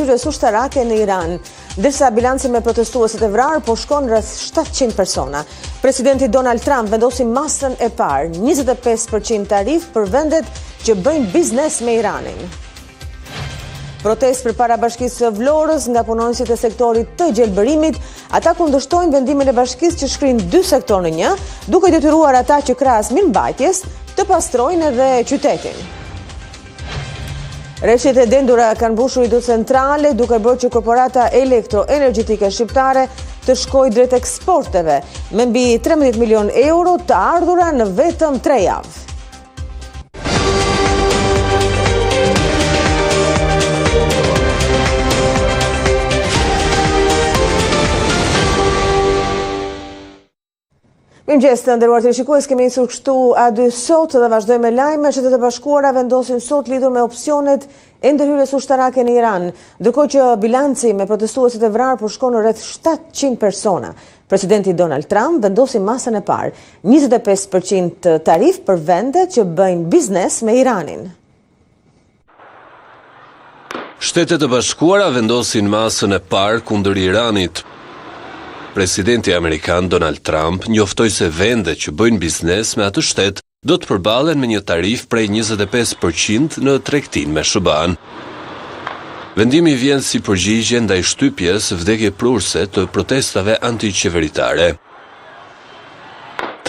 ndërhyrjes ushtarake në Iran. Ndërsa bilanci me protestuesit e vrarë po shkon rreth 700 persona. Presidenti Donald Trump vendosi masën e parë, 25% tarif për vendet që bëjnë biznes me Iranin. Protest për para bashkisë së Vlorës nga punonësit e sektorit të gjelbërimit, ata kundërshtojnë vendimin e bashkisë që shkrin 2 sektor në një, duke detyruar ata që krahas mirëmbajtjes të pastrojnë edhe qytetin. Rreshtet e dendura kanë mbushur Ido Centrale, duke bërë që korporata elektroenergjetike shqiptare të shkojë drejt eksporteve, me mbi 13 milion euro të ardhura në vetëm 3 javë. Mirëmëngjes të nderuar teleshikues, kemi nisur kështu A2 sot dhe vazhdojmë me lajme. Shtetet e Bashkuara vendosin sot lidhur me opsionet e ndërhyrjes ushtarake në Iran, ndërkohë që bilanci me protestuesit e vrarë po shkon rreth 700 persona. Presidenti Donald Trump vendosi masën e parë, 25% tarif për vendet që bëjnë biznes me Iranin. Shtetet e Bashkuara vendosin masën e parë kundër Iranit. Presidenti Amerikan Donald Trump njoftoi se vendet që bëjnë biznes me atë shtet do të përballen me një tarif prej 25% në tregtinë me SBA-n. Vendimi vjen si përgjigje ndaj shtypjes vdekjeprurse të protestave antiqeveritare.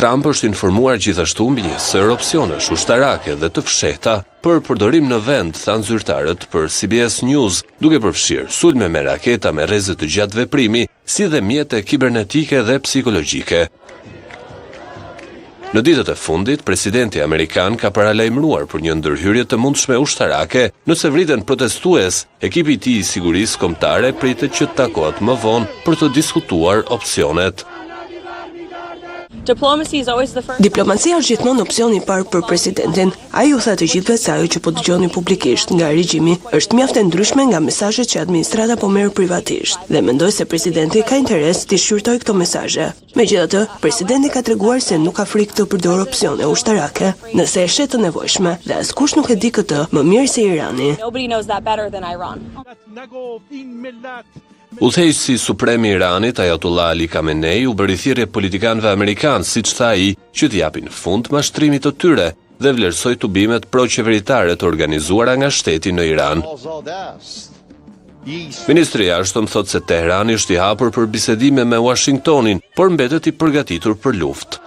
Trump është informuar gjithashtu mbi një sër opsionesh ushtarake dhe të fshehta për përdorim në vend, thanë zyrtarët për CBS News, duke përfshirë sulme me raketa me rrezë të gjatë veprimi, si dhe mjete kibernetike dhe psikologjike. Në ditët e fundit, presidenti amerikan ka paralajmëruar për një ndërhyrje të mundshme ushtarake, nëse vriten protestues, ekipi i tij i sigurisë kombëtare pritet që të takohet më vonë për të diskutuar opsionet. Diplomacia është gjithmonë opsioni i parë për presidentin. Ai u tha të gjithëve se ajo që po dëgjoni publikisht nga regjimi është mjaft e ndryshme nga mesazhet që administrata po merr privatisht dhe mendoj se presidenti ka interes të shqyrtojë këto mesazhe. Megjithatë, presidenti ka treguar se nuk ka frikë të përdorë opsione ushtarake nëse e shet të nevojshme dhe askush nuk e di këtë më mirë se Irani. Udhëheqësi suprem i Iranit, Ayatollah Ali Khamenei, u bëri thirrje politikanëve amerikanë, siç tha ai, që të japin fund mashtrimit të tyre dhe vlerësoi tubimet pro-qeveritare të organizuara nga shteti në Iran. Ministri i Jashtëm thotë se Teherani është i hapur për bisedime me Washingtonin, por mbetet i përgatitur për luftë.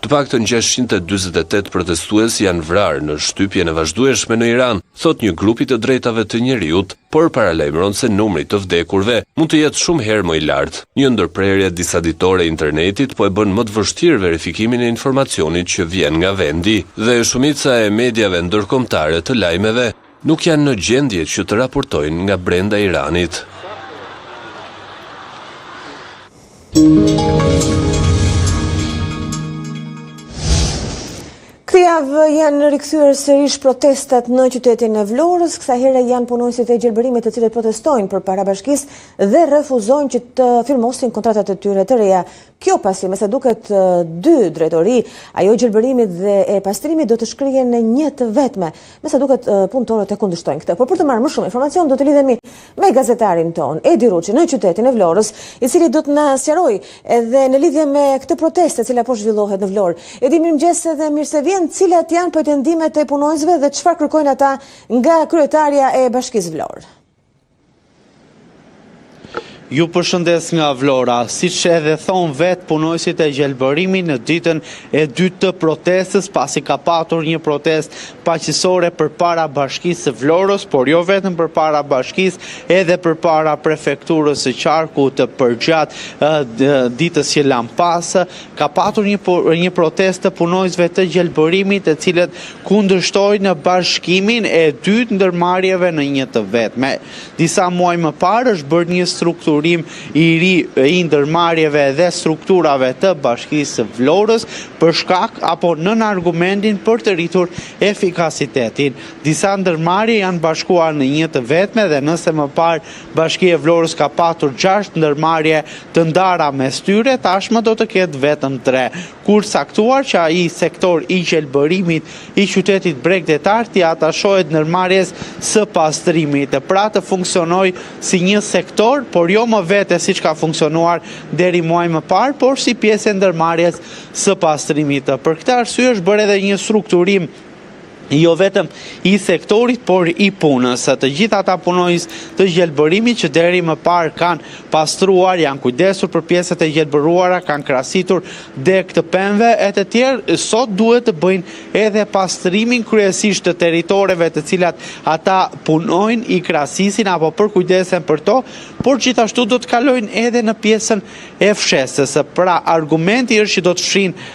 Të paktën 648 protestues janë vrarë në shtypjen e vazhdueshme në Iran, thot një grupi të drejtave të njerëzit, por paralajmëron se numri të vdekurve mund të jetë shumë herë më i lartë. Një ndërprerje disa ditore e internetit po e bën më të vështirë verifikimin e informacionit që vjen nga vendi, dhe shumica e mediave ndërkombëtare të lajmeve nuk janë në gjendje që të raportojnë nga brenda Iranit. Këtë javë janë rikthyer sërish protestat në qytetin e Vlorës, kësaj here janë punonësit e gjelbërimit të cilët protestojnë përpara bashkisë dhe refuzojnë që të firmosin kontratat e tyre të reja. Kjo pasi, me sa duket 2 drejtori, ajo gjelbërimit dhe e pastrimit do të shkrihen në një të vetme. Me sa duket punëtorët e kundërshtojnë këtë. Por për të marrë më shumë informacion do të lidhemi me gazetarin ton, Edi Ruçi, në qytetin e Vlorës, i cili do të na sqarojë edhe në lidhje me këtë protestë e cila po zhvillohet në Vlorë. Edi, mirëmëngjes dhe mirë se vjen. Cilat janë pretendimet e punonësve dhe çfarë kërkojnë ata nga kryetaria e Bashkisë Vlorë? Ju përshëndes nga Vlora, siç edhe thon vet punonësit e gjelbërimit në ditën e dytë të protestës, pasi ka patur një protestë paqësore përpara Bashkisë së Vlorës, por jo vetëm përpara bashkisë, edhe përpara prefekturës së Qarkut të përgjatë ditës që lan pas, ka patur një protestë të punonësve të gjelbërimit, të cilët kundërshtojnë bashkimin e dytë ndërmarrjeve në një të vetme. Disa muaj më parë është bërë një strukturë strukturimin i ri i ndërmarrjeve dhe strukturave të Bashkisë së Vlorës për shkak apo nën argumentin për të rritur efikasitetin. Disa ndërmarrje janë bashkuar në një të vetme dhe nëse më parë Bashkia e Vlorës ka patur 6 ndërmarrje të ndara mes tyre, tashmë do të ketë vetëm 3. Kur saktuar që ai sektor i gjelbërimit i qytetit Bregdetar t'i atashohet ndërmarrjes së pastrimit, pra të funksionoj si një sektor, por jo më vete siç ka funksionuar deri muaj më parë, por si pjesë e ndërmarrjes së pastrimit. Për këtë arsye është bërë edhe një strukturim jo vetëm i sektorit, por i punës. Të gjitha ata punojës të gjelbërimit që deri më parë kanë pastruar, janë kujdesur për pjesët e gjelbëruara, kanë krahasitur deg të pemëve e të tjerë, sot duhet të bëjnë edhe pastrimin kryesisht të territoreve të cilat ata punojnë, i krahasisin apo përkujdesen për to, por gjithashtu do të kalojnë edhe në pjesën e fshesës. Pra argumenti është që do të fshinë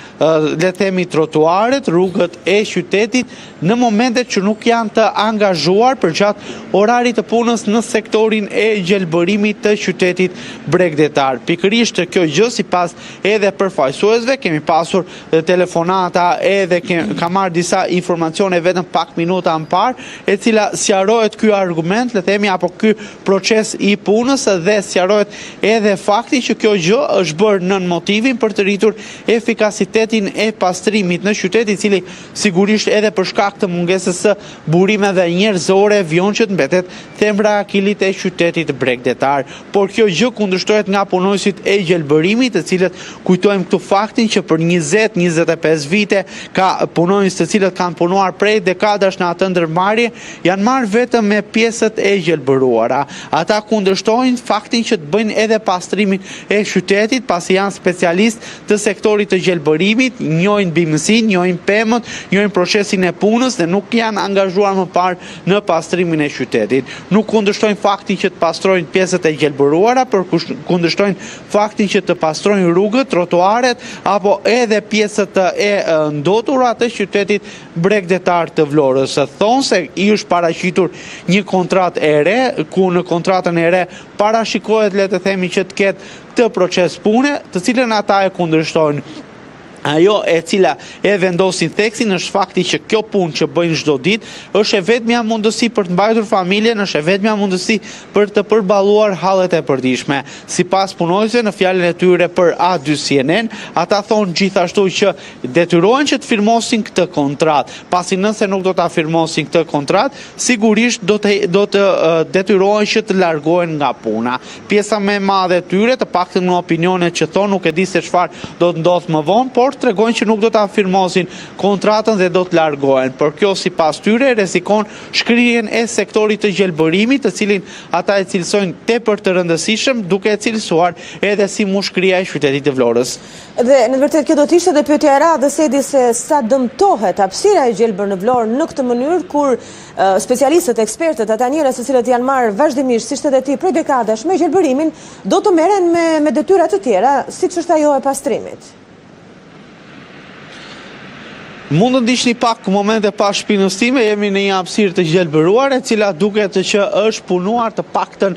le themi trotuaret, rrugët e qytetit në momentet që nuk janë të angazhuar për gjatë orarit të punës në sektorin e gjelbërimit të qytetit Bregdetar. Pikërisht kjo gjë sipas edhe përfaqësuesve, kemi pasur telefonata edhe ka marrë disa informacione vetëm pak minuta më parë, e cila sqarohet ky argument, le themi apo ky proces i punës dhe sqarohet edhe fakti që kjo gjë është bërë nën motivin për të rritur efikasitetin e pastrimit në qytet, i cili sigurisht edhe për shkak të mungesës së burimeve njerëzore vjon që të mbetet thembra e akilit e qytetit Bregdetar. Por kjo gjë kundërshtohet nga punojësit e gjelbërimit, të cilët kujtojmë këtu faktin që për 20-25 vite ka punojës të cilët kanë punuar prej dekadash në atë ndërmarrje, janë marrë vetëm me pjesët e gjelbëruara. Ata kundërshtojnë faktin që të bëjnë edhe pastrimin e qytetit, pasi janë specialist të sektorit të gjelbërimit, njohin bimësin, njohin pemët, njohin procesin e punës dhe nuk janë angazhuar më parë në pastrimin e qytetit. Nuk kundërshtojnë faktin që të pastrojnë pjesët e gjelbëruara, por kundërshtojnë faktin që të pastrojnë rrugët, trotuaret apo edhe pjesët e ndotura të qytetit Bregdetar të Vlorës. Thonë se i është paraqitur një kontratë e re, ku në kontratën e re parashikohet, le të themi, që të ketë këtë proces pune, të cilën ata e kundërshtojnë. Ajo e cila e vendosin theksin është fakti që kjo punë që bëjnë çdo ditë është e vetmja mundësi për të mbajtur familjen, është e vetmja mundësi për të përballuar hallet e përditshme. Sipas punojësve në fjalën e tyre për A2CNN, ata thonë gjithashtu që detyrohen që të firmosin këtë kontratë. Pasi nëse nuk do ta firmosin këtë kontratë, sigurisht do të detyrohen që të largohen nga puna. Pjesa më e madhe e tyre, të paktën në opinionet që thonë, nuk e di se çfarë do të ndodhë më vonë, por tregojnë që nuk do ta firmosin kontratën dhe do të largohen. Por kjo sipas tyre rrezikon shkrirjen e sektorit të gjelbërimit, të cilin ata e cilësojnë tepër të rëndësishëm, duke e cilësuar edhe si mushkëria e qytetit të Vlorës. Dhe në vërtet kjo do të ishte edhe pyetja e radhës, Edi, se sa dëmtohet hapësira e gjelbër në Vlorë në këtë mënyrë kur specialistët, ekspertët, ata njerëz të cilët janë marrë vazhdimisht, siç edhe ti, prej dekadash me gjelbërimin, do të merren me detyra të tjera, siç është ajo e pastrimit. Mund të ndiqni pak momente pas shpinës time, jemi në një hapësirë të gjelbëruar, e cila duket që është punuar të paktën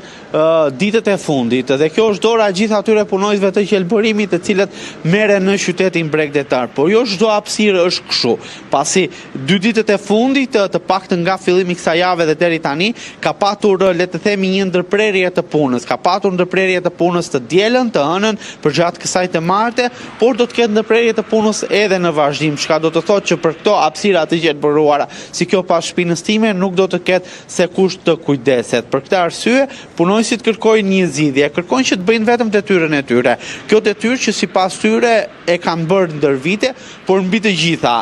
ditët e fundit. Dhe kjo është dora e gjithë atyre punojësve të gjelbërimit të cilët merren në qytetin Bregdetar. Por jo çdo hapësirë është kështu. Pasi 2 ditët e fundit, të paktën nga fillimi i kësaj jave dhe deri tani, ka patur, le të themi, një ndërprerje të punës. Ka patur ndërprerje të punës të dielën, të hënën, përgjatë kësaj të martë, por do të ketë ndërprerje të punës edhe në vazhdim, çka do të thotë që për këto hapësira të gjelbëruara, si kjo pas shpinës time, nuk do të ketë se kush të kujdeset. Për këtë arsye, punojësit kërkojnë një zgjidhje, kërkojnë që të bëjnë vetëm detyrën e tyre. Kjo detyrë që sipas tyre e kanë bërë ndër vite, por mbi të gjitha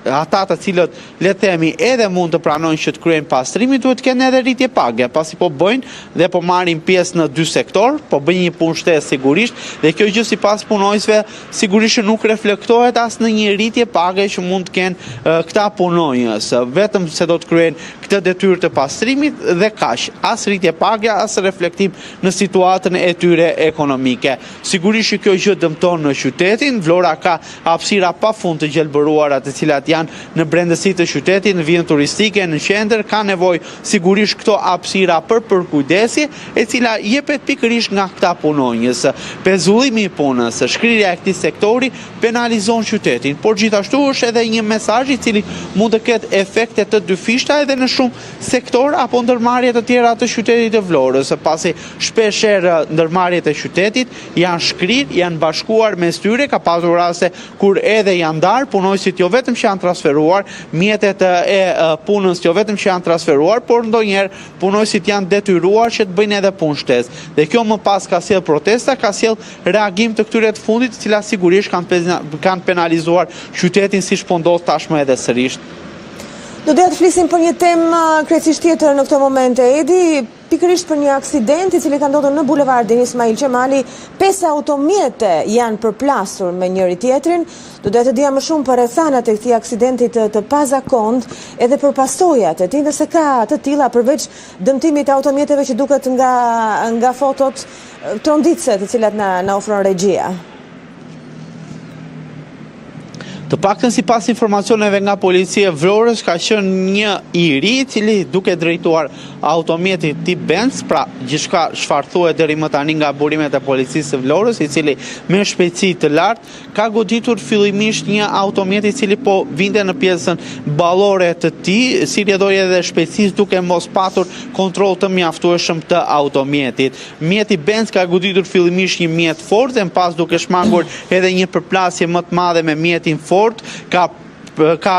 ata të cilët, le të themi, edhe mund të pranojnë që të kryejnë pastrimin, duhet të kenë edhe rritje page, pasi po bëjnë dhe po marrin pjesë në 2 sektor, po bëjnë një punë shtesë sigurisht, dhe kjo gjë sipas punojësve sigurisht nuk reflektohet as në një rritje page që mund të kenë këta punojës, vetëm se do të kryejnë këtë detyrë të pastrimit dhe kaq, as rritje page, as reflektim në situatën e tyre ekonomike. Sigurisht kjo gjë dëmton në qytetin, Vlora ka hapësira pafund të gjelbëruara të cilat janë në brendësi të qytetit, në vijën turistike, në qendër, ka nevojë sigurisht këto hapësira për përkujdesje, e cila jepet pikërisht nga këta punonjës. Pezullimi i punës, shkrirja e këtij sektori penalizon qytetin, por gjithashtu është edhe një mesazh i cili mund të ketë efekte të dyfishta edhe në shumë sektor apo ndërmarrje të tjera të qytetit të Vlorës, pasi shpeshherë ndërmarrjet e qytetit janë shkrir, janë bashkuar mes tyre, ka pasur raste kur edhe janë ndarë, punojësit jo vetëm që janë transferuar, mjetet e punës jo vetëm që janë transferuar, por ndonjëherë punojësit janë detyruar që të bëjnë edhe punë shtesë. Dhe kjo më pas ka sjell protesta, ka sjell reagim të këtyre të fundit, të cilat sigurisht kanë penalizuar qytetin siç po ndodh tashmë edhe sërish. Do doja të flisim për një temë krejtësisht tjetër në këto momente, Edi, pikërisht për një aksident i cili ka ndodhur në bulevardin Ismail Qemali. 5 automjete janë përplasur me njëri tjetrin. Do doja të dija më shumë për rrethanat e këtij aksidenti të pazakont, edhe për pasojat e tij, nëse ka të tilla përveç dëmtimit të automjeteve që duket nga fotot, tronditse të cilat na ofron regjia. Të paktën sipas informacioneve nga policia e Vlorës, ka qenë një i ri i cili duke drejtuar automjetit tip Benz, pra gjithçka shfarthuhet deri më tani nga burimet e policisë së Vlorës, i cili me shpejtësi të lartë ka goditur fillimisht një automjet i cili po vinte në pjesën ballore të tij, si rjedhoi edhe shpejtësisë duke mos patur kontroll të mjaftueshëm të automjetit. Mjeti Benz ka goditur fillimisht një mjet Ford, dhe pas duke shmangur edhe një përplasje më të madhe me mjetin Ford, ka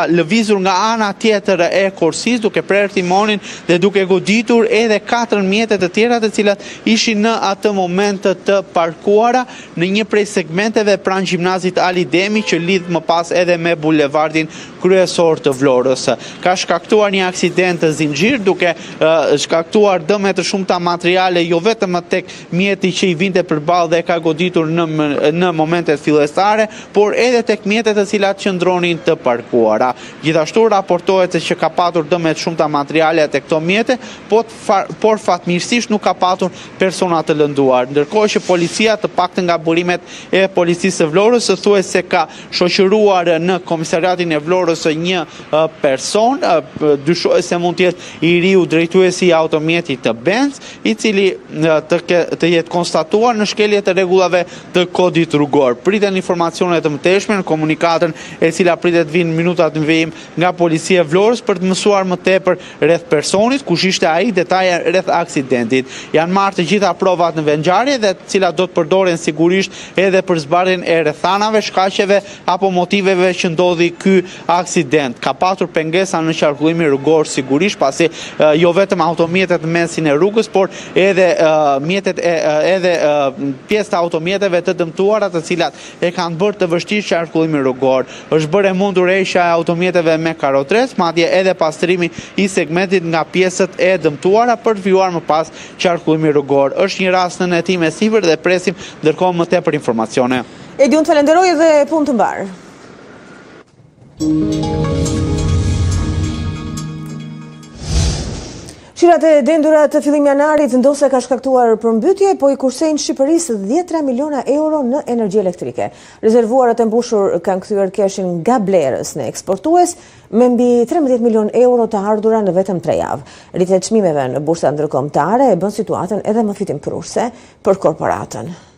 lëvizur nga ana tjetër e korsis, duke prerë timonin dhe duke goditur edhe 4 mjetet të tjera të cilat ishin në atë moment të parkuara në një prej segmenteve pranë gjimnazit Ali Demi, që lidh më pas edhe me bulevardin kryesor të Vlorës. Ka shkaktuar një aksident të zinxhir, duke shkaktuar dëme të shumta materiale, jo vetëm tek mjeti që i vinte përballë dhe ka goditur në momentet fillestare, por edhe tek mjetet të cilat qëndronin të parkuara. Gjithashtu raportohet se që ka patur dëme të shumta materiale tek këto mjete, por fatmirësisht nuk ka patur persona të lënduar. Ndërkohë që policia, të paktën nga burimet e policisë së Vlorës, thuhet se ka shoqëruar në komisariatin e Vlorës një person, dyshohet se mund të jetë i riu drejtuesi i automjetit të Benz, i cili të jetë konstatuar në shkelje të rregullave të kodit rrugor. Priten informacione të mëtejshme në komunikatën e cila pritet vinë minutat në vijim nga policia e Vlorës për të mësuar më tepër rreth personit, kush ishte ai, detaje rreth aksidentit. Janë marrë të gjitha provat në vendngjarje, dhe të cilat do të përdoren sigurisht edhe për zbardhjen e rrethanave, shkaqeve apo motiveve që ndodhi ky aksident. Ka patur pengesa në qarkullimin rrugor sigurisht, pasi jo vetëm automjetet në mesin e rrugës, por edhe pjesë të automjeteve të dëmtuara, të cilat e kanë bërë të vështirë qarkullimin rrugor. Është bërë e mundur heqja e automjeteve me karotres, madje edhe pastrimi i segmentit nga pjesët e dëmtuara për të vijuar më pas qarkullimin rrugor. Është një rast në netim e sipër dhe presim ndërkohë më tepër informacione. Edi, unë të falenderoj dhe punë të mbarë. Shirat e dendura të fillim janarit ndose ka shkaktuar përmbytje, po i kursejnë Shqipërisë 10 miliona euro në energji elektrike. Rezervuarat e mbushur kanë kthyer keshin nga blerës në eksportues me mbi 13 milion euro të ardhura në vetëm 3 javë. Rritja e çmimeve në bursa ndërkombëtare e bën situatën edhe më fitimprurse për korporatën.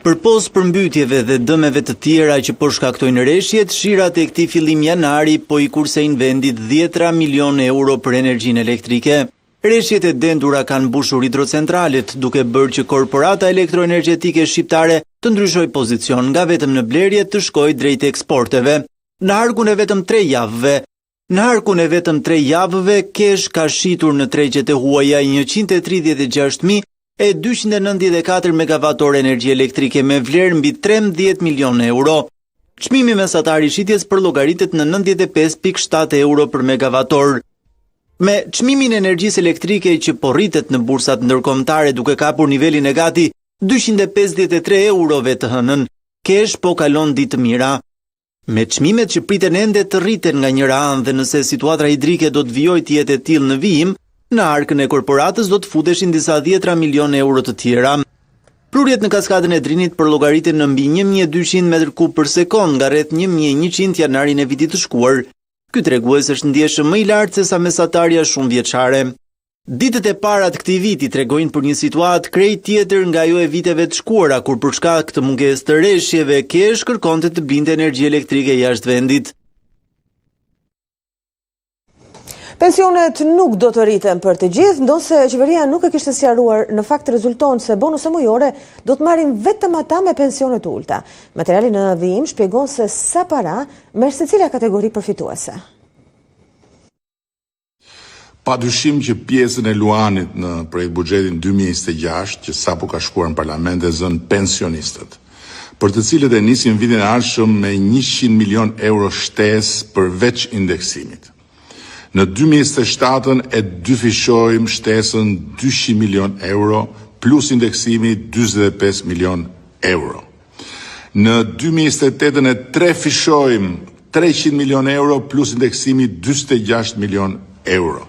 Përpos përmbytjeve dhe dëmeve të tjera që po shkaktojnë rreshjet, shirat e këtij fillim janari po i kursejnë vendit 10 milion euro për energjinë elektrike. Rreshjet e dendura kanë mbushur hidrocentralet, duke bërë që korporata elektroenergjetike shqiptare të ndryshojë pozicion nga vetëm në blerje të shkojë drejt eksporteve. Në harkun e vetëm 3 javëve, Kesh ka shitur në tregjet e huaja 136.294 MWh energji elektrike me vlerë mbi 13 milion euro. Çmimi mesatar i shitjes përllogaritet në 95.7 euro për megavator. Me çmimin e energjisë elektrike që po rritet në bursat ndërkombëtare duke kapur nivelin e gati 253 eurove të hënën, Kesh po kalon ditë të mira. Me çmimet që priten ende të rriten nga njëra anë dhe nëse situata hidrike do të vijojë të jetë e tillë në vijim, në arkën e korporatës do të futeshin disa 10 milion euro të tjera. Prurjet në kaskadën e Drinit përllogaritin në mbi 1200 m3 për sekond nga rreth 1100 janarin e vitit të shkuar. Ky tregues është ndjeshëm më i lartë se sa mesatarja shumë vjeçare. Ditët e para të këtij viti tregojnë për një situatë krejt tjetër nga ajo e viteve të shkuara, kur për shkak të mungesës të rreshjeve kesh kërkonte të blinte energji elektrike jashtë vendit. Pensionet nuk do të rriten për të gjithë, ndonse qeveria nuk e kishte sqaruar, në fakt rezulton se bonuset mujore do të marrin vetëm ata me pensionet ulta. Materiali në vijim shpjegon se sa para merr secila kategori përfituese. Pa dyshim që pjesën e Luanit në projekt buxhetin 2026, që sapo ka shkuar në parlament, e zën pensionistët, për të cilët e nisin vitin e ardhshëm me 100 milion euro shtesë përveç indeksimit. Në 2027 e dyfishojmë shtesën 200 milion euro plus indeksimi 45 milion euro. Në 2028 e trefishojmë 300 milion euro plus indeksimi 46 milion euro.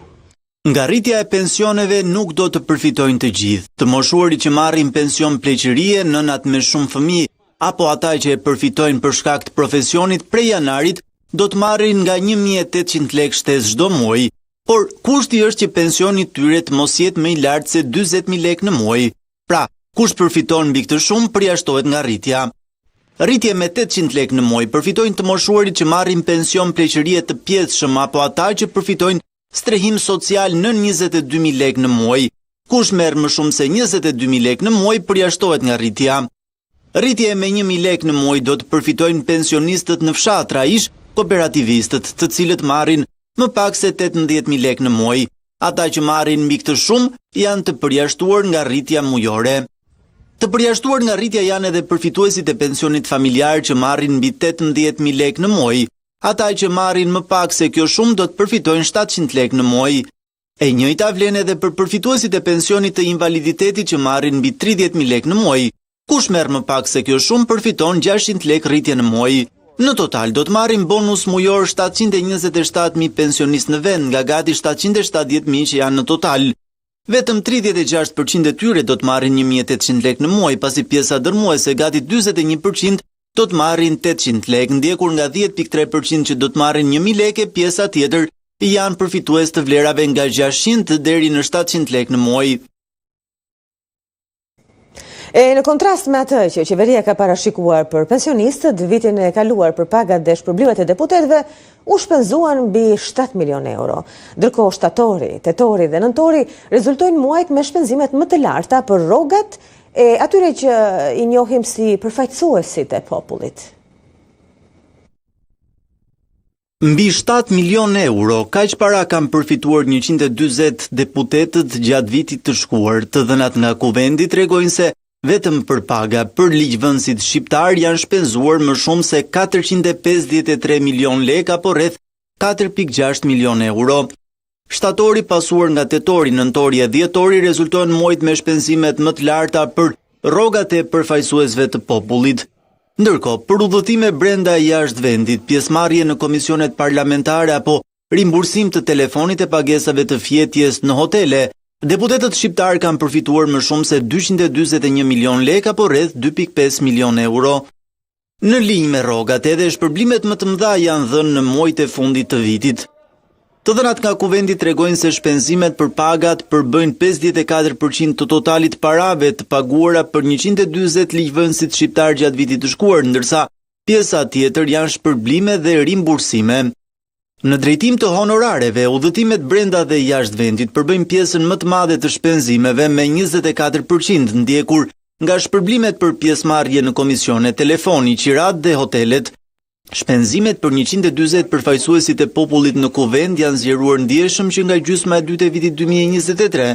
Nga rritja e pensioneve nuk do të përfitojnë të gjithë. Të moshuarit që marrin pension pleqërie, nënat me shumë fëmijë, apo ata që e përfitojnë për shkak të profesionit prej janarit, do të marrin nga 1.800 lekë shtesë çdo muaj, por kushti është që pensioni tyre të mos jetë më i lartë se 40.000 lekë në muaj. Pra, kush përfiton mbi këtë shumë përjashtohet nga rritja. Rritje me 800 lekë në muaj përfitojnë të moshuarit që marrin pension pleqërie të pjesëshëm apo ata që përfitojnë strehim social në 22.000 lekë në muaj. Kush merr më shumë se 22.000 lekë në muaj përjashtohet nga rritja. Rritje me 1.000 lekë në muaj do të përfitojnë pensionistët në fshatra ish, kooperativistët, të cilët marrin më pak se 18.000 lekë në muaj. Ata që marrin mbi këtë shumë janë të përjashtuar nga rritja mujore. Të përjashtuar nga rritja janë edhe përfituesit e pensionit familjar që marrin mbi 18.000 lekë në muaj. Ata që marrin më pak se kjo shumë do të përfitojnë 700 lekë në muaj. E njëjta vlen edhe për përfituesit e pensionit të invaliditetit që marrin mbi 30.000 lekë në muaj. Kush merr më pak se kjo shumë përfiton 600 lekë rritje në muaj. Në total do të marrin bonus mujor 727.000 pensionistë në vend nga gati 770.000 që janë në total. Vetëm 36% e tyre do të marrin 1.800 lekë në muaj, pasi pjesa dërmuese gati 41% do të marrin 800 lekë, ndjekur nga 10.3% që do të marrin 1.000 lekë, pjesa tjetër janë përfitues të vlerave nga 600 deri në 700 lekë në muaj. E në kontrast me atë që qeveria ka parashikuar për pensionistët, vitin e kaluar për pagat dhe shpërblimet e deputetëve u shpenzuan mbi 7 milion euro. Ndërkohë shtatori, tetori dhe nëntori rezultojnë muajt me shpenzimet më të larta për rrogat e atyre që i njohim si përfaqësuesit e popullit. Mbi 7 milion euro, kaq para kanë përfituar 140 deputetët gjatë vitit të shkuar. Të dhënat nga kuvendi tregojnë se vetëm për paga për ligjvënësit shqiptar janë shpenzuar më shumë se 453 milion lekë apo rreth 4.6 milion euro. Shtatori pasuar nga tetori, nëntori e dhjetori rezultojnë muajt me shpenzimet më të larta për rrogat e përfaqësuesve të popullit. Ndërkohë, për udhëtime brenda e jashtë vendit, pjesëmarrje në komisionet parlamentare apo rimbursim të telefonit e pagesave të fjetjes në hotele, deputetët shqiptar kanë përfituar më shumë se 241 milion lekë apo rreth 2.5 milion euro. Në linjë me rrogat, edhe shpërblimet më të mëdha janë dhënë në muajt e fundit të vitit. Të dhënat nga kuvendi tregojnë se shpenzimet për pagat përbëjnë 54% të totalit parave të paguara për 140 ligjvënësit shqiptar gjatë vitit të shkuar, ndërsa pjesa tjetër janë shpërblime dhe rimbursime. Në drejtim të honorareve, udhëtimet brenda dhe jashtë vendit përbëjnë pjesën më të madhe të shpenzimeve me 24%, ndjekur nga shpërblimet për pjesëmarrje në komisione, telefoni, qirat dhe hotelet. Shpenzimet për 140 përfaqësuesit e popullit në kuvend janë zgjeruar ndjeshëm që nga gjysma e dytë e vitit 2023.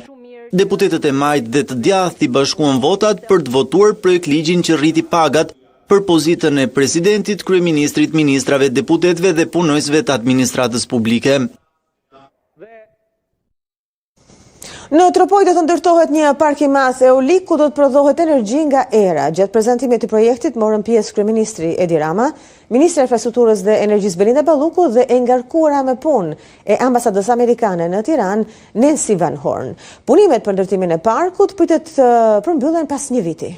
Deputetët e majt dhe të djathtë i bashkuan votat për të votuar projekt ligjin që rriti pagat për pozitën e presidentit, kryeministrit, ministrave, deputetëve dhe punojësve të administratës publike. Në Tropoj do të ndërtohet një park i madh eolik ku do të prodhohet energji nga era. Gjatë prezantimit të projektit morën pjesë kryeministri Edi Rama, ministri i infrastrukturës dhe energjisë Belinda Balluku dhe e ngarkuara me punë e ambasadës amerikane në Tiranë, Nancy Van Horn. Punimet për ndërtimin e parkut pritet të përmbyllen pas një viti.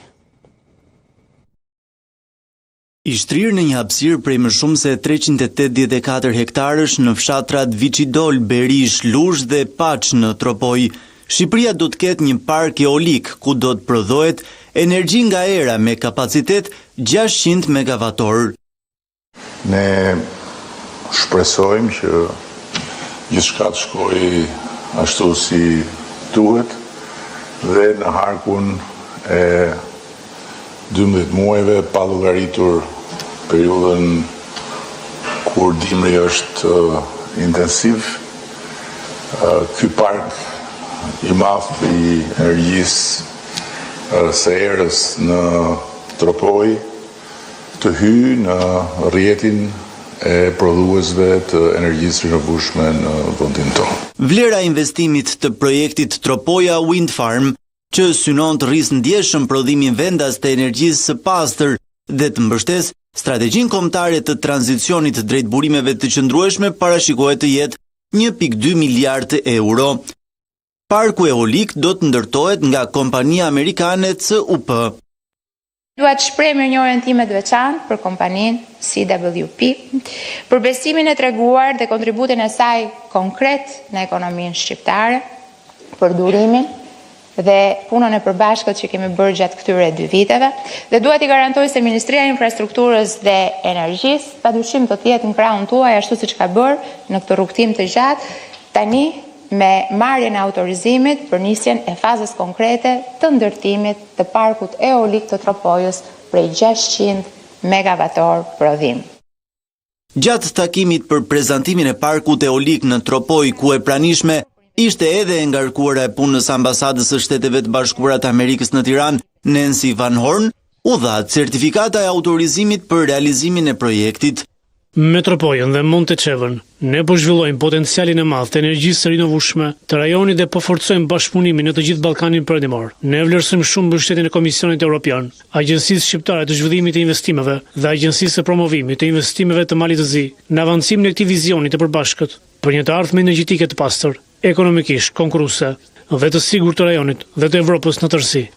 I shtrirë në një hapësirë prej më shumë se 384 hektarësh në fshatrat Viçidol, Berish, Luzh dhe Paç në Tropoj, Shqipëria do të ketë një park eolik ku do të prodhohet energji nga era me kapacitet 600 megavator. Ne shpresojmë që gjithçka të shkojë ashtu si duhet dhe në harkun e 12 muajve pa llogaritur periudhën kur dimri është intensiv. Ky park i madh i energjisë së erës në Tropoj të hyjë në rrjetin e prodhuesve të energjisë rinovueshme në vendin tonë. Vlera e investimit të projektit Tropoja Wind Farm, që synon të rrisë ndjeshëm prodhimin vendas të energjisë së pastër dhe të mbështes strategjinë kombëtare të tranzicionit drejt burimeve të qëndrueshme, parashikohet të jetë 1.2 miliardë euro. Parku eolik do të ndërtohet nga kompania amerikane CUP. Dua të shpreh mirënjohjen time të veçantë për kompaninë CWP, për besimin e treguar dhe kontributin e saj konkret në ekonominë shqiptare, për durimin dhe punën e përbashkët që kemi bërë gjatë këtyre 2 viteve, dhe dua t'i garantoj se Ministria e Infrastrukturës dhe Energjisë padyshim do të jetë në krahun tuaj ashtu siç ka bërë në këtë rrugtim të gjatë, tani me marrjen e autorizimit për nisjen e fazës konkrete të ndërtimit të parkut eolik të Tropojës prej 600 megavator prodhim. Gjatë takimit për prezantimin e parkut eolik në Tropoj, ku e pranishme ishte edhe e ngarkuara e punës ambasadës së Shteteve të Bashkuara të Amerikës në Tiranë, Nancy Van Horn, u dha certifikata e autorizimit për realizimin e projektit. Me Tropojën dhe Montecevën, ne po zhvillojmë potencialin e madh të energjisë së rinovueshme të rajonit dhe po forcojmë bashkëpunimin në të gjithë Ballkanin Perëndimor. Ne vlerësojmë shumë mbështetjen e Komisionit Evropian, Agjencisë Shqiptare të Zhvillimit të Investimeve dhe Agjencisë së Promovimit të Investimeve të Malit të Zi në avancimin e këtij vizioni të përbashkët për një të ardhmë energjetike të pastër, ekonomikisht konkurruese dhe të sigurt të rajonit dhe të Evropës në tërësi.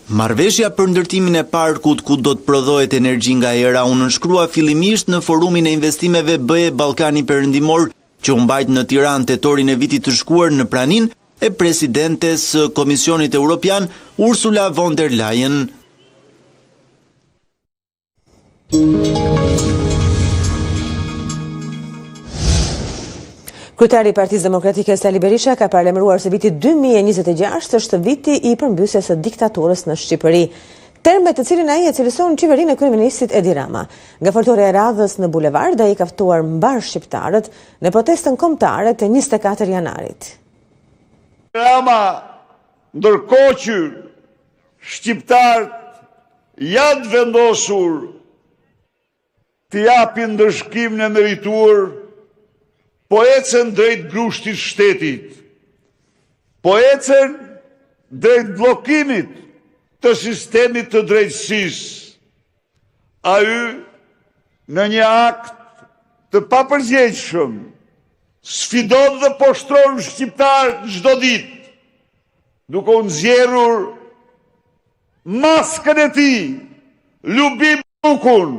Marrëveshja për ndërtimin e parkut ku do të prodhohet energji nga era u nënshkrua fillimisht në forumin e investimeve BE Ballkani Perëndimor, që u mbajt në Tiranë tetorin e vitit të shkuar në praninë e presidentes së Komisionit Evropian Ursula von der Leyen. Kryetari i Partisë Demokratike Sali Berisha ka paralajmëruar se viti 2026 është viti i përmbysjes së diktaturës në Shqipëri, terme të cilin ai e cilëson qeverinë e kryeministit Edi Rama. Nga foltorja e radhës në bulevard, ai ka ftuar mbar shqiptarët në protestën kombëtare të 24 janarit. Rama, ndërkohë që shqiptarët janë vendosur të japin ndëshkimin e merituar, po ecën drejt grushtit shtetit, po ecën drejt bllokimit të sistemit të drejtësisë. Ai në një akt të papërgjegjshëm sfidon dhe poshtron shqiptarët çdo ditë, duke u nxjerrur maskën e tij, lubim bukun,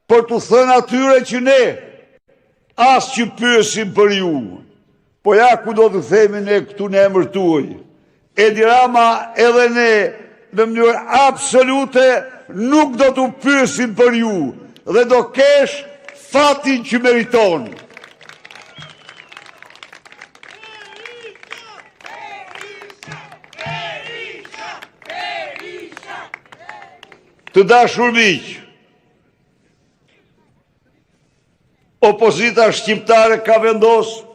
për të thënë atyre që ne as që pyesim për ju, po ja ku do të themi ne këtu në emër tuaj. Edi Rama edhe ne në mënyrë absolute nuk do të pyesim për ju dhe do kesh fatin që meriton. Të dashur miq, opozita shqiptare ka vendosur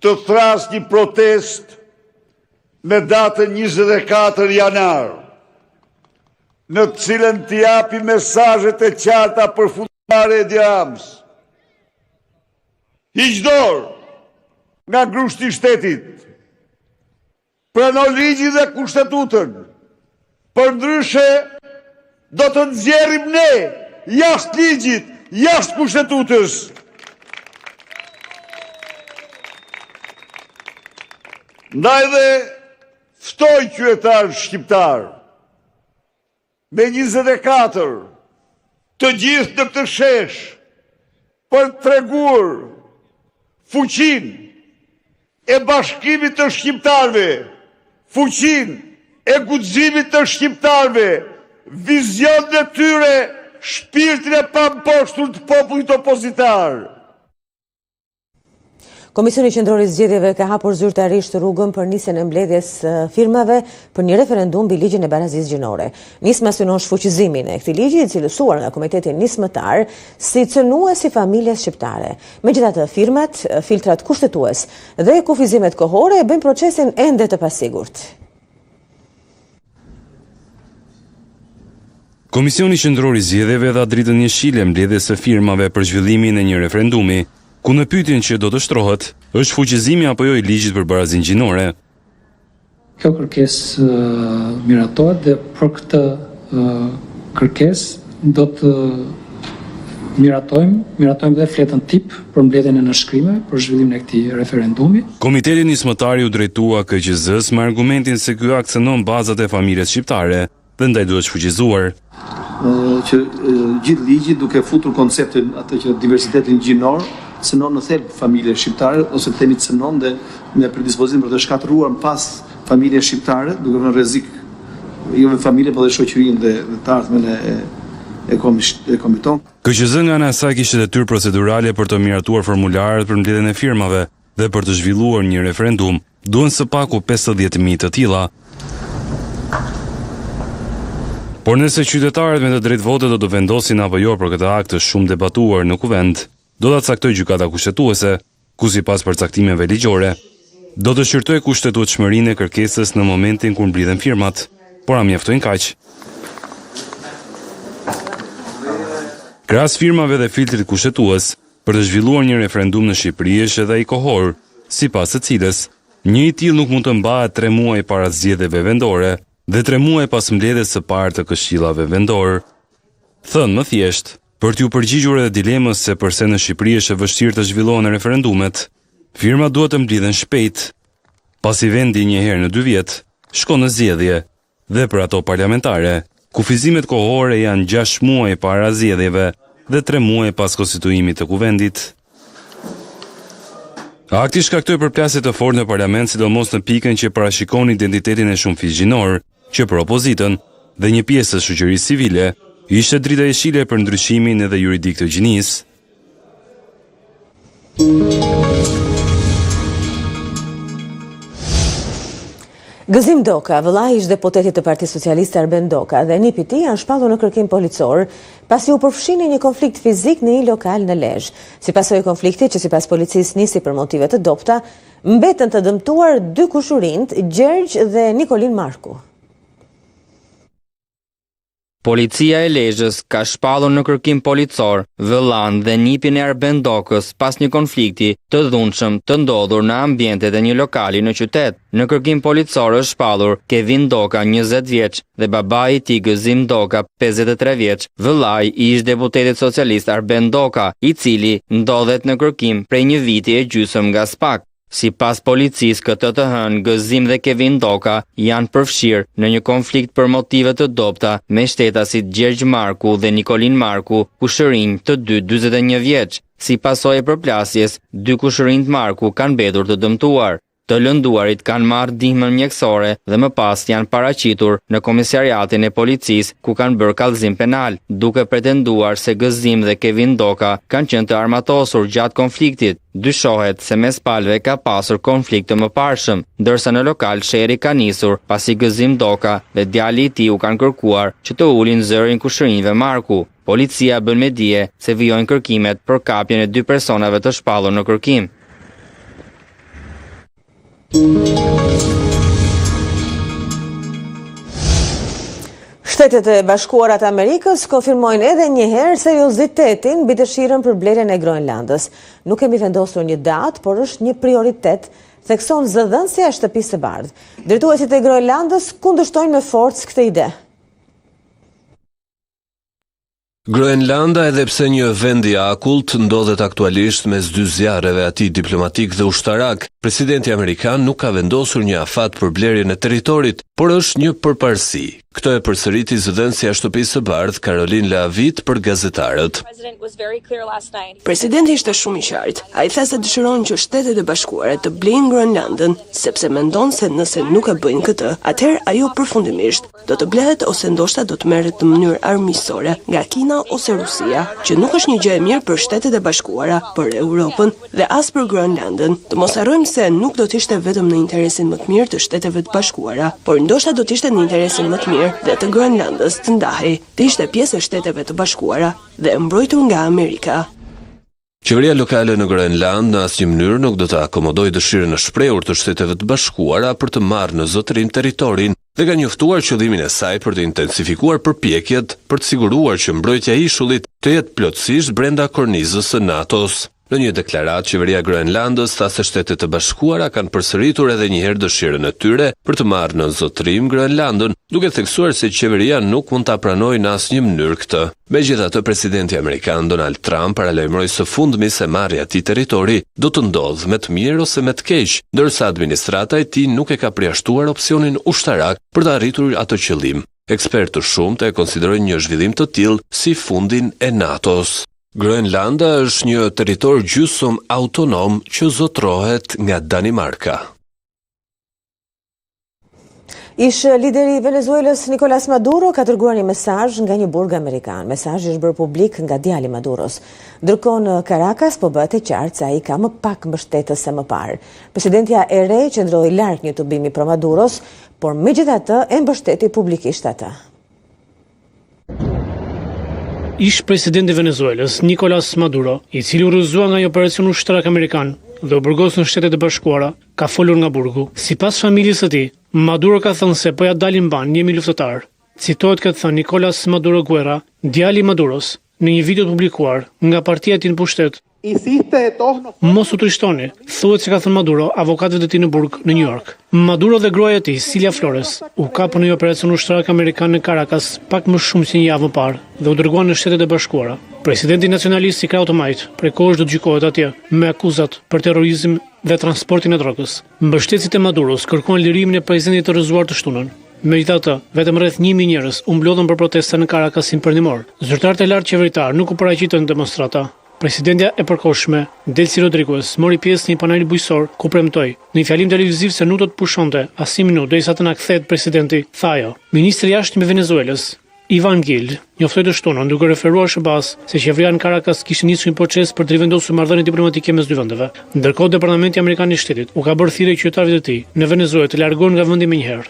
të thrasë një protest me datën 24 janar, në të cilën të japi mesazhet e qarta për fundare Edi Ramës. Hiq dorë nga grushti i shtetit, prano ligjin dhe kushtetutën, përndryshe do të nxjerrim ne jashtë ligjit, jashtë kushtetutës. Ndaj dhe ftoj qytetarë shqiptarë me 24 të gjithë në këtë shesh për të treguar fuqin e bashkimit të shqiptarve, fuqin e guximit të shqiptarve, vizionin e tyre, shpirtin e pamposhtur të popullit opozitar. Komisioni Qendror i Zgjedhjeve ka hapur zyrtarisht rrugën për nisjen e mbledhjes firmave për një referendum mbi ligjin e barazisë gjinore. Nisma synon shfuqizimin e këtij ligji, i cilësuar nga Komiteti Nismëtar si cënuesi familjes shqiptare. Megjithatë, firmat, filtrat kushtetues dhe kufizimet kohore bëjnë procesin ende të pasigurt. Komisioni Qendror i Zgjedhjeve dha dritën njëshile mbledhjes së firmave për zhvillimin e një referendumi, ku në pyetjen që do të shtrohet, është fuqizimi apo jo i ligjit për barazinë gjinore. Kjo kërkesë miratohet dhe për këtë kërkesë do të miratojmë dhe fletën tip për mbledhjen e nënshkrimeve për zhvillimin e këtij referendumi. Komiteti Nismëtar u drejtua KQZ-s me argumentin se ky akt cënon bazat e familjes shqiptare dhe ndaj duhet shfuqizuar. Që gjithë ligji duke futur konceptin atë që diversitetin gjinor cënon në thelb familje shqiptare, ose themi cënon dhe me predispozim për të shkatëruar pas familje shqiptare, duke vënë rrezik jo me familje, por dhe shoqërinë dhe të ardhmen e komiton. KQZ nga ana e saj kishte detyrë procedurale për të miratuar formularët për mbledhjen e firmave dhe për të zhvilluar një referendum. Duhen së paku 50.000 të tilla. Por nëse qytetarët me të drejtë vote do të vendosin apo jo për këtë akt të shumë debatuar në kuvend, do ta caktoj gjykata kushtetuese, ku sipas përcaktimeve ligjore, do të shqyrtojë kushtetueshmërinë e kërkesës në momentin kur mblidhen firmat, por a mjaftojnë kaq? Krahas firmave dhe filtrit kushtetues, për të zhvilluar një referendum në Shqipëri është edhe ai kohor, sipas së cilës një i tillë nuk mund të mbahet 3 muaj para zgjedhjeve vendore dhe 3 muaj pas mbledhjes së parë të këshillave vendor. Thënë më thjesht, për t'ju përgjigjur edhe dilemës se përse në Shqipëri është e vështirë të zhvillohen referendumet, firmat duhet të mblidhen shpejt. Pasi vendi një herë në 2 vjet shkon në zgjedhje, dhe për ato parlamentare, kufizimet kohore janë 6 muaj para zgjedhjeve dhe 3 muaj pas konstituimit të kuvendit. Akti shkaktoi përplasje të fortë në parlament, sidomos në pikën që parashikon identitetin e shumëfisë gjinor, që për opozitën dhe një pjesë të shoqërisë civile ishte drita e shile për ndryshimin edhe juridik të gjinisë. Gëzim Doka, vëllai ish deputetit të Partisë Socialiste Arben Doka dhe nipi i tij janë shpallur në kërkim policor pasi u përfshin në një konflikt fizik në një lokal në Lezhë. Si pasojë e konfliktit, që sipas policisë nisi për motive të dobta, mbetën të dëmtuar 2 kushurind, Gjergj dhe Nikolin Marku. Policia e Lezhës ka shpallur në kërkim policor vëllain dhe nipin e Arben Dokës pas një konflikti të dhunshëm të ndodhur në ambientet e një lokali në qytet. Në kërkim policor është shpallur Kevin Doka, 20 vjeç, dhe babai i tij Gëzim Doka, 53 vjeç, vëllai i ish deputetit socialist Arben Doka, i cili ndodhet në kërkim prej 1 viti e gjysmë nga SPAK. Sipas policisë, këtë të hënë Gëzim dhe Kevin Doka janë përfshirë në një konflikt për motive të dobta me shtetasit Gjergj Marku dhe Nikolin Marku, kushërinj të 41 vjeç. Si pasojë e përplasjes, 2 kushërinjt Marku kanë mbetur të dëmtuar. Të lënduarit kanë marrë ndihmën mjekësore dhe më pas janë paraqitur në komisariatin e policisë, ku kanë bërë kallëzim penal, duke pretenduar se Gëzim dhe Kevin Doka kanë qenë të armatosur gjatë konfliktit. Dyshohet se mes palëve ka pasur konflikt të mëparshëm, ndërsa në lokal sherri ka nisur pasi Gëzim Doka dhe djali i tij u kanë kërkuar që të ulin zërin kushërinjve Marku. Policia bën me dije se vijojnë kërkimet për kapjen e 2 personave të shpallur në kërkim. Shtetet e Bashkuara të Amerikës konfirmojnë edhe një herë seriozitetin mbi dëshirën për blerjen e Groenlandës. Nuk kemi vendosur një datë, por është një prioritet, thekson zëdhënësja e Shtëpisë së Bardhë. Drejtuesit e Groenlandës kundërshtojnë me forcë këtë ide. Groenlanda, edhe pse një vend i akullt, ndodhet aktualisht mes 2 zjarreve, atij diplomatik dhe ushtarak, Presidenti amerikan nuk ka vendosur një afat për blerjen e territorit, por është një përparësi. Këtë e përsëriti zëdhënësja e Shtëpisë së Bardhë Caroline Leavitt për gazetarët. Presidenti ishte shumë i qartë. Ai tha se dëshiron që Shtetet e Bashkuara të blejnë Groenlandën, sepse mendon se nëse nuk e bëjnë këtë, atëherë ajo përfundimisht do të blehet ose ndoshta do të merret në mënyrë armiqësore nga Kina ose Rusia, që nuk është një gjë e mirë për Shtetet e Bashkuara, për Europën dhe as për Groenlandën. Të mos harrojmë se nuk do të ishte vetëm në interesin më të mirë të Shteteve të Bashkuara, por ndoshta do të ishte në interesin më të mirë dhe të Groenlandës të ndahej, të ishte pjesë e Shteteve të Bashkuara dhe mbrojtur nga Amerika. Qeveria lokale në Groenland në asnjë mënyrë nuk do të akomodojë dëshirën e shprehur të Shteteve të Bashkuara për të marrë në zotërim territorin dhe ka njoftuar qëllimin e saj për të intensifikuar përpjekjet për të siguruar që mbrojtja e ishullit të jetë plotësisht brenda kornizës së NATO-s. Në një deklaratë, qeveria e Groenlandës tha se Shtetet e Bashkuara kanë përsëritur edhe një herë dëshirën e tyre për të marrë në zotërim Groenlandën, duke theksuar se qeveria nuk mund ta pranojë në asnjë mënyrë këtë. Megjithatë, presidenti amerikan Donald Trump paralajmëroi së fundmi se marrja e atij territori do të ndodhë me të mirë ose me të keq, ndërsa administrata e tij nuk e ka përjashtuar opsionin ushtarak për të arritur atë qëllim. Ekspertë shumtë e konsiderojnë një zhvillim të tillë si fundin e NATO-s. Groenlanda është një territor gjysmë autonom që zotrohet nga Danimarka. Ish lideri i Venezuelës Nicolas Maduro ka dërguar një mesazh nga një burg amerikan. Mesazhi është bërë publik nga djali i Maduros. Ndërkohë në Caracas po bëhet e qartë se ai ka më pak mbështetës se më parë. Presidentja e re qëndroi larg një tubimi pro Maduros, por megjithatë e mbështeti publikisht atë. Ish presidenti i Venezuelës, Nicolas Maduro, i cili u rrëzua nga një operacion ushtarak amerikan dhe u burgos në Shtetet e Bashkuara, ka folur nga burgu. Sipas familjes së tij, Maduro ka thënë se po ja dalin ban, jemi luftëtar. Citohet këtë thënë Nicolas Maduro Guerra, djali i Maduros, në një video të publikuar nga partia e tij në pushtet. Mos u trishtoni, thuhet se ka thënë Maduro avokatëve të tij në burg në New York. Maduro dhe gruaja e tij, Cilia Flores, u kapën në një operacion ushtarak amerikan në Caracas pak më shumë se një javë më parë dhe u dërguan në Shtetet e Bashkuara. Presidenti nacionalist i krahut Majt prekohesh do të gjykohet atje me akuzat për terrorizëm dhe transportin e drogës. Mbështetësit e Maduros kërkojnë lirimin e presidentit të rrëzuar të shtunën. Megjithatë, vetëm rreth 1000 njerëz u mblodhën për protesta në Caracas perëndimor. Zyrtarët e lartë qeveritar nuk u paraqitën në demonstrata. Presidentja e përkohshme, Delcy Rodriguez, mori pjesë në një panel bujqësor ku premtoi në një fjalim televiziv se nuk do të pushonte asnjë minutë derisa të na kthehet presidenti, tha ajo. Ministri i jashtëm i Venezuelës, Ivan Gil, njoftoi të shtunën duke referuar shëbaz se qeveria në Caracas kishte nisur një proces për të rivendosur marrëdhëniet diplomatike mes dy vendeve. Ndërkohë, Departamenti Amerikan i Shtetit u ka bërë thirrje qytetarëve të tij në Venezuelë të largohen nga vendi menjëherë.